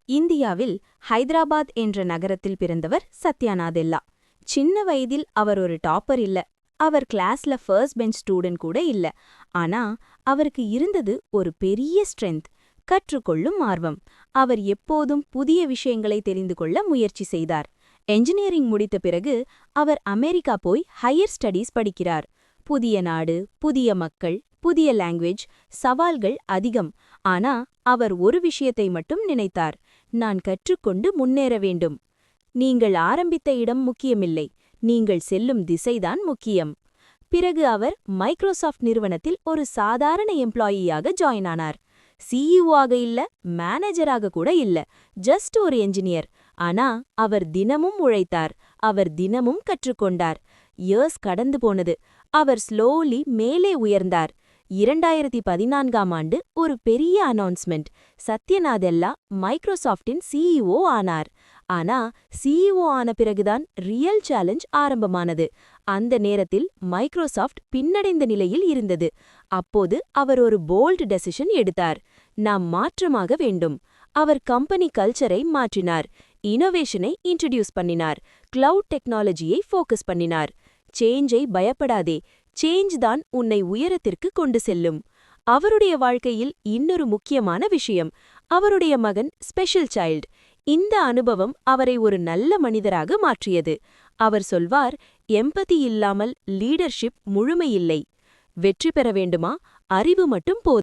இந்தியாவில் ஹைதராபாத் என்ற நகரத்தில் பிறந்தவர் சத்யா நாதெல்லா. சின்ன வயதில் அவர் ஒரு டாப்பர் இல்ல. அவர் கிளாஸ்ல ஃபர்ஸ்ட் பெஞ்ச் ஸ்டூடெண்ட் கூட இல்ல. ஆனா அவருக்கு இருந்தது ஒரு பெரிய ஸ்ட்ரென்த், கற்றுக்கொள்ளும் ஆர்வம். அவர் எப்போதும் புதிய விஷயங்களை தெரிந்து கொள்ள முயற்சி செய்தார். என்ஜினியரிங் முடித்த பிறகு அவர் அமெரிக்கா போய் ஹையர் ஸ்டடீஸ் படிக்கிறார். புதிய நாடு, புதிய மக்கள், புதிய லாங்குவேஜ், சவால்கள் அதிகம். ஆனா அவர் ஒரு விஷயத்தை மட்டும் நினைத்தார்: நான் கற்றுக்கொண்டு முன்னேற வேண்டும். நீங்கள் ஆரம்பித்த இடம் முக்கியமில்லை, நீங்கள் செல்லும் திசைதான் முக்கியம். பிறகு அவர் மைக்ரோசாஃப்ட் நிறுவனத்தில் ஒரு சாதாரண எம்ப்ளாயியாக ஜாயின் ஆனார். சிஇஓ ஆக இல்ல, மேனேஜராக கூட இல்ல, ஜஸ்ட் ஒரு என்ஜினியர். ஆனா அவர் தினமும் உழைத்தார், அவர் தினமும் கற்றுக்கொண்டார். இயர்ஸ் கடந்து போனது. அவர் ஸ்லோலி மேலே உயர்ந்தார். 2014ஆம் ஆண்டு ஒரு பெரிய அனௌன்ஸ்மெண்ட்: சத்யா நாதெல்லா மைக்ரோசாஃப்டின் சிஇஓ ஆனார். ஆனா சிஇஓ ஆன பிறகுதான் ரியல் சேலஞ்ச் ஆரம்பமானது. அந்த நேரத்தில் மைக்ரோசாஃப்ட் பின்னடைந்த நிலையில் இருந்தது. அப்போது அவர் ஒரு போல்ட் டெசிஷன் எடுத்தார்: நாம் மாற்றமாக வேண்டும். அவர் கம்பெனி கல்ச்சரை மாற்றினார், இனோவேஷனை இன்ட்ரடியூஸ் பண்ணினார், கிளவுட் டெக்னாலஜியை ஃபோக்கஸ் பண்ணினார். சேஞ்சை பயப்படாதே, சேஞ்ச் தான் உன்னை உயரத்திற்கு கொண்டு செல்லும். அவருடைய வாழ்க்கையில் இன்னொரு முக்கியமான விஷயம்: அவருடைய மகன் ஸ்பெஷல் சைல்ட். இந்த அனுபவம் அவரை ஒரு நல்ல மனிதராக மாற்றியது. அவர் சொல்வார்: எம்பதி இல்லாமல் லீடர்ஷிப் முழுமையில்லை. வெற்றி பெற வேண்டுமா? அறிவு மட்டும் போதும்.